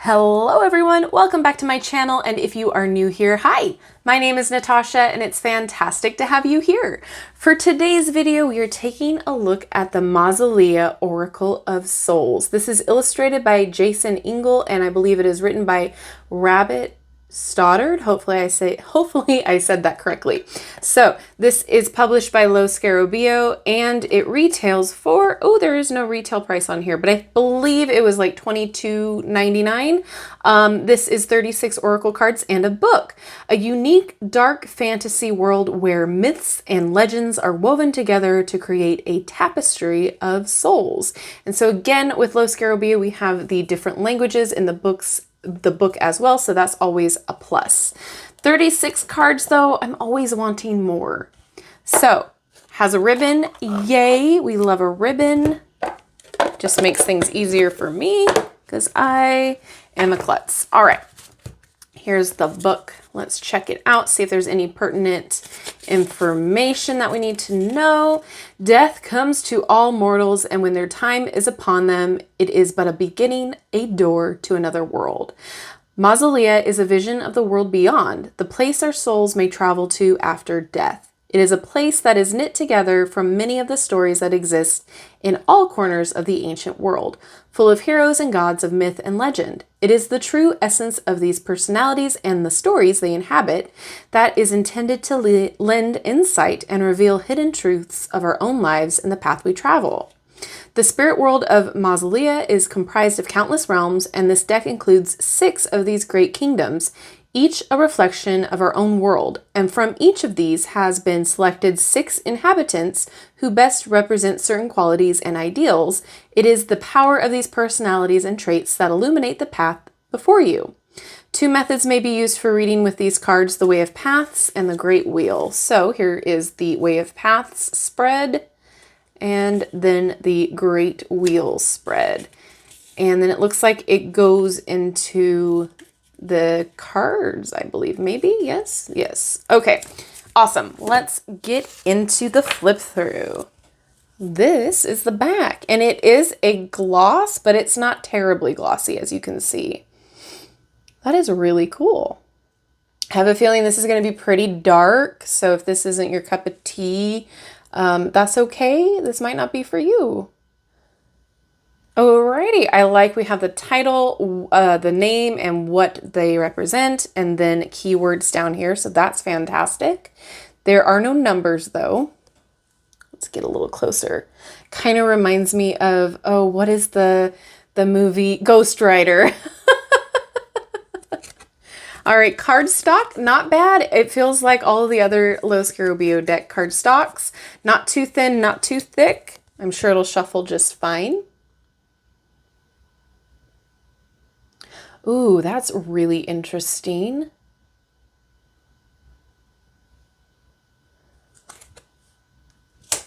Hello everyone, welcome back to my channel, and if you are new here, hi! My name is Natasha and it's fantastic to have you here. For today's video, we are taking a look at the Mausolea Oracle of Souls. This is illustrated by Jason Engel and I believe it is written by Rabbit Stoddard. Hopefully I said that correctly. So this is published by Scarabeo and it retails for, oh, there is no retail price on here, but I believe it was like $22.99. This is 36 oracle cards and a book, a unique dark fantasy world where myths and legends are woven together to create a tapestry of souls. And so again, with Scarabeo, we have the different languages in the book as well, so that's always a plus. 36 cards though, I'm always wanting more. So, has a ribbon, yay, we love a ribbon. Just makes things easier for me because I am a klutz. All right, here's the book. Let's check it out, see if there's any pertinent information that we need to know. Death comes to all mortals, and when their time is upon them, it is but a beginning, a door to another world. Mausolea is a vision of the world beyond, the place our souls may travel to after death. It is a place that is knit together from many of the stories that exist in all corners of the ancient world, full of heroes and gods of myth and legend. It is the true essence of these personalities and the stories they inhabit that is intended to lend insight and reveal hidden truths of our own lives and the path we travel. The spirit world of Mausolea is comprised of countless realms, and this deck includes 6 of these great kingdoms, each a reflection of our own world, and from each of these has been selected 6 inhabitants who best represent certain qualities and ideals. It is the power of these personalities and traits that illuminate the path before you. 2 methods may be used for reading with these cards, the Way of Paths and the Great Wheel. So here is the Way of Paths spread, and then the Great Wheel spread. And then it looks like it goes into the cards, I believe, maybe, yes. Okay, awesome. Let's get into the flip through. This is the back, and it is a gloss, but it's not terribly glossy, as you can see. That is really cool. I have a feeling this is going to be pretty dark, so if this isn't your cup of tea, that's okay. This might not be for you. Alrighty, I like we have the title, the name, and what they represent, and then keywords down here, so that's fantastic. There are no numbers though. Let's get a little closer. Kind of reminds me of, oh, what is the movie Ghost Rider? All right, cardstock, not bad. It feels like all the other Scarabeo deck cardstocks. Not too thin, not too thick. I'm sure it'll shuffle just fine. Ooh, that's really interesting.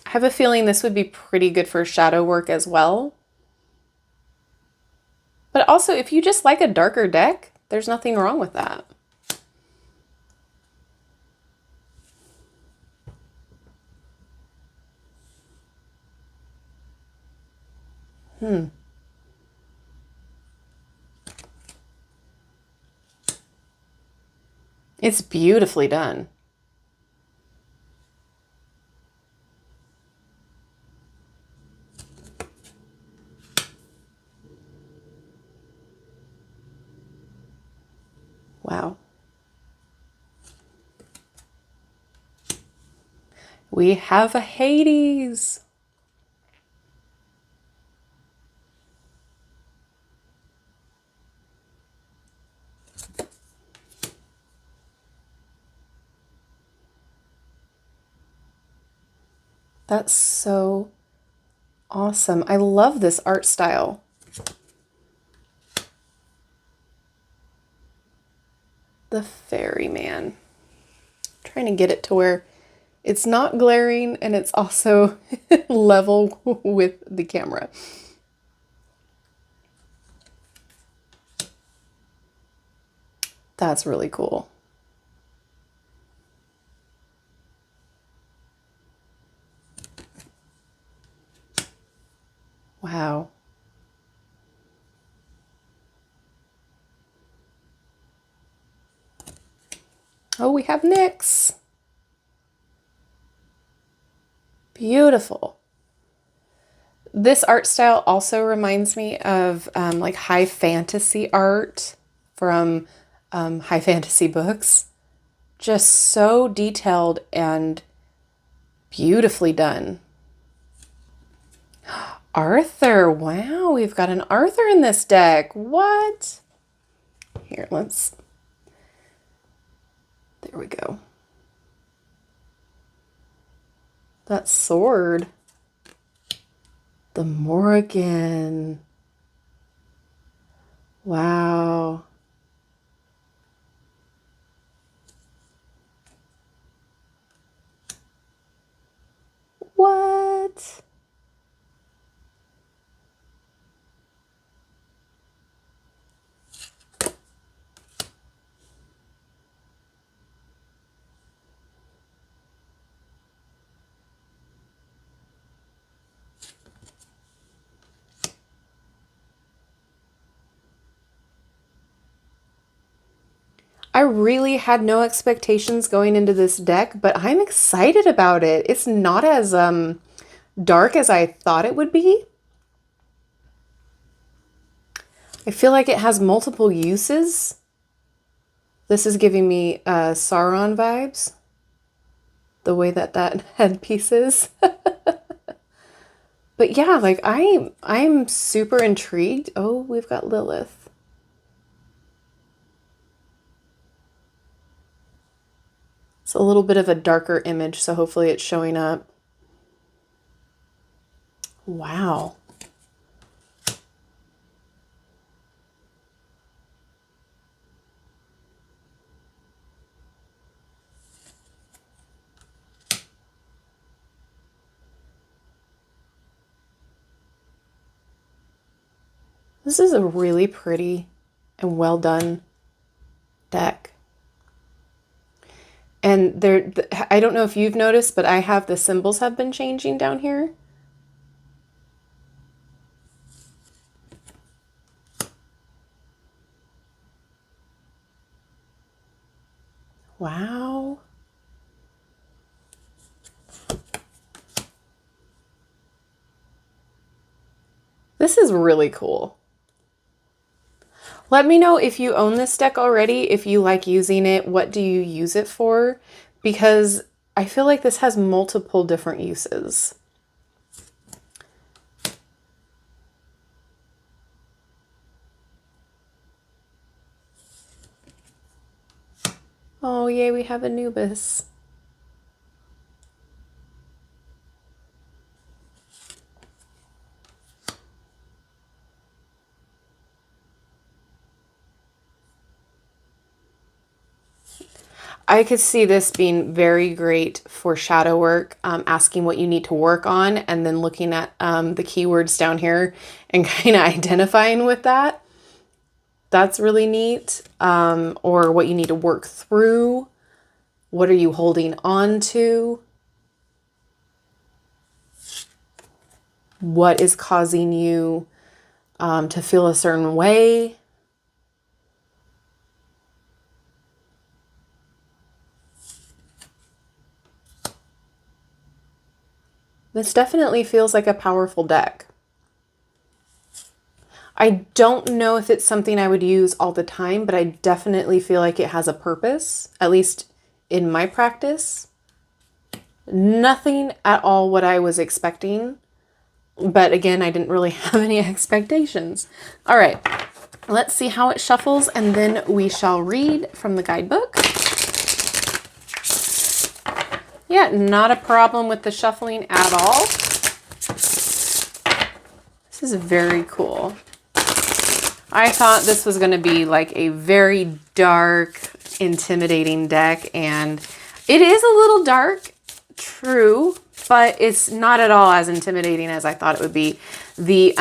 I have a feeling this would be pretty good for shadow work as well. But also, if you just like a darker deck, there's nothing wrong with that. It's beautifully done. Wow. We have a Hades. That's so awesome. I love this art style. The Ferryman. Trying to get it to where it's not glaring and it's also level with the camera. That's really cool. Wow. Oh, we have Nyx. Beautiful. This art style also reminds me of like high fantasy art from high fantasy books. Just so detailed and beautifully done. Arthur. Wow, we've got an Arthur in this deck. What? Here, there we go. That sword. The Morrigan. Wow. What? I really had no expectations going into this deck, but I'm excited about it. It's not as dark as I thought it would be. I feel like it has multiple uses. This is giving me Sauron vibes. The way that headpiece is. But yeah, like I'm super intrigued. Oh, we've got Lilith. It's a little bit of a darker image, so hopefully it's showing up. Wow. This is a really pretty and well done deck. And I don't know if you've noticed, but I have the symbols have been changing down here. Wow. This is really cool. Let me know if you own this deck already, if you like using it, what do you use it for? Because I feel like this has multiple different uses. Oh, yay, we have Anubis. I could see this being very great for shadow work, asking what you need to work on, and then looking at the keywords down here and kind of identifying with that. That's really neat. Or what you need to work through. What are you holding on to? What is causing you to feel a certain way? This definitely feels like a powerful deck. I don't know if it's something I would use all the time, but I definitely feel like it has a purpose, at least in my practice. Nothing at all what I was expecting, but again, I didn't really have any expectations. All right, let's see how it shuffles, and then we shall read from the guidebook. Yeah, not a problem with the shuffling at all. This is very cool. I thought this was going to be like a very dark, intimidating deck, and it is a little dark, true, but it's not at all as intimidating as I thought it would be. The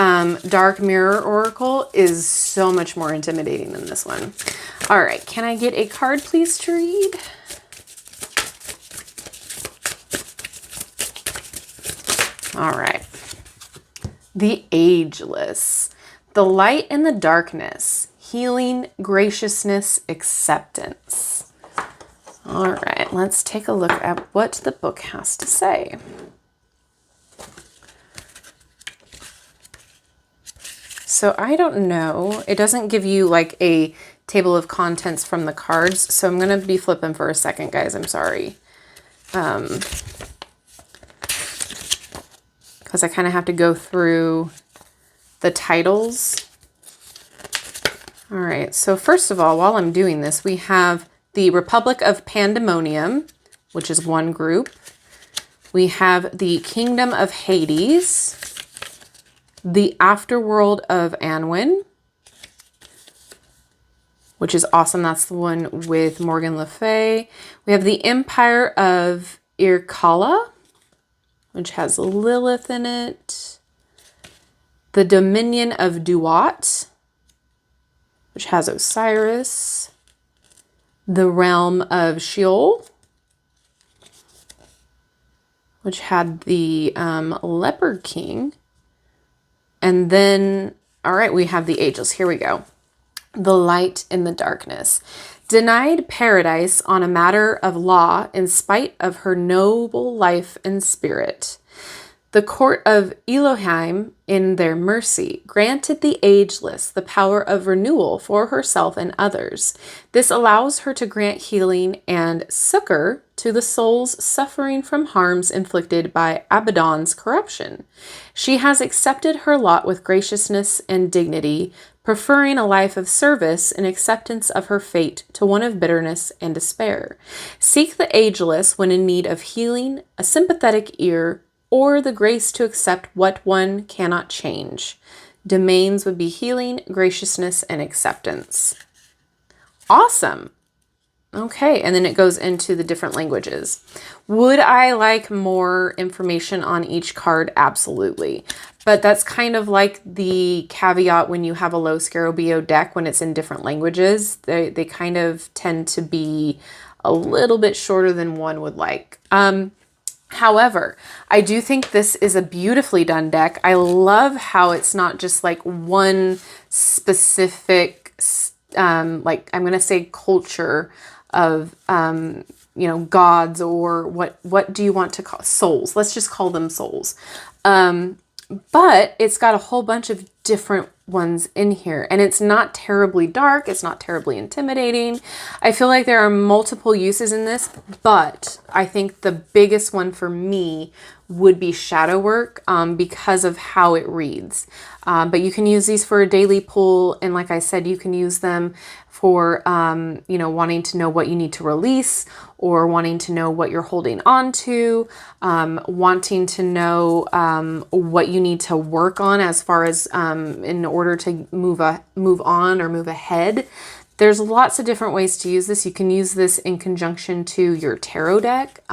Dark Mirror Oracle is so much more intimidating than this one. All right, can I get a card, please, to read? All right. The Ageless. The light in the darkness. Healing, graciousness, acceptance. All right, let's take a look at what the book has to say. So I don't know. It doesn't give you like a table of contents from the cards. So I'm going to be flipping for a second, guys. I'm sorry. Because I kind of have to go through the titles. All right. So first of all, while I'm doing this, we have the Republic of Pandemonium, which is one group. We have the Kingdom of Hades, the Afterworld of Anwin, which is awesome. That's the one with Morgan Le Fay. We have the Empire of Irkalla, which has Lilith in it. The Dominion of Duat, which has Osiris. The Realm of Sheol, which had the Leopard King. And then, all right, we have the Ageless. Here we go. The Light in the Darkness. Denied paradise on a matter of law in spite of her noble life and spirit. The court of Elohim, in their mercy, granted the ageless the power of renewal for herself and others. This allows her to grant healing and succor to the souls suffering from harms inflicted by Abaddon's corruption. She has accepted her lot with graciousness and dignity, preferring a life of service in acceptance of her fate to one of bitterness and despair. Seek the ageless when in need of healing, a sympathetic ear, or the grace to accept what one cannot change. Domains would be healing, graciousness, and acceptance. Awesome. Okay, and then it goes into the different languages. Would I like more information on each card? Absolutely. But that's kind of like the caveat when you have a low Scarabeo deck when it's in different languages. They kind of tend to be a little bit shorter than one would like. However, I do think this is a beautifully done deck. I love how it's not just like one specific, like I'm going to say culture of, you know, gods, or what do you want to call souls? Let's just call them souls. But it's got a whole bunch of different ones in here, and it's not terribly dark. It's not terribly intimidating. I feel like there are multiple uses in this, but I think the biggest one for me would be shadow work, because of how it reads. But you can use these for a daily pull. And like I said, you can use them for, you know, wanting to know what you need to release, or wanting to know what you're holding on to, wanting to know what you need to work on as far as in order to move on or move ahead. There's lots of different ways to use this. You can use this in conjunction to your tarot deck,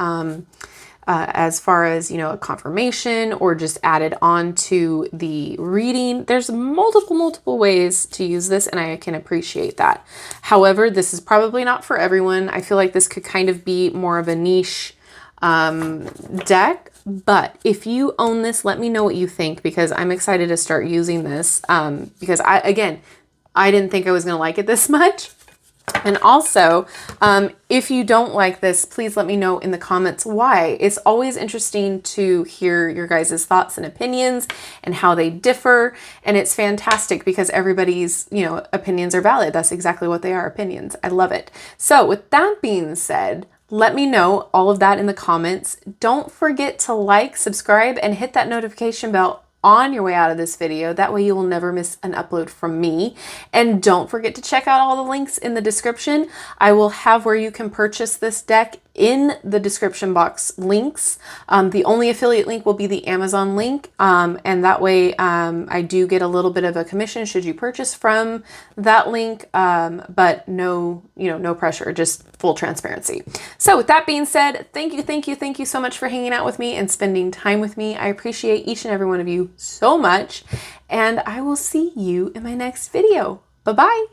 as far as, you know, a confirmation, or just added on to the reading. There's multiple ways to use this, and I can appreciate that. However, this is probably not for everyone. I feel like this could kind of be more of a niche deck. But if you own this, let me know what you think, because I'm excited to start using this, because I didn't think I was going to like it this much. And also, if you don't like this, please let me know in the comments why. It's always interesting to hear your guys' thoughts and opinions and how they differ. And it's fantastic because everybody's, you know, opinions are valid. That's exactly what they are, opinions. I love it. So with that being said, let me know all of that in the comments. Don't forget to like, subscribe, and hit that notification bell on your way out of this video. That way you will never miss an upload from me. And don't forget to check out all the links in the description. I will have where you can purchase this deck in the description box links. The only affiliate link will be the Amazon link. And that way I do get a little bit of a commission should you purchase from that link. But no, you know, no pressure, just full transparency. So with that being said, thank you so much for hanging out with me and spending time with me. I appreciate each and every one of you so much. And I will see you in my next video. Bye-bye.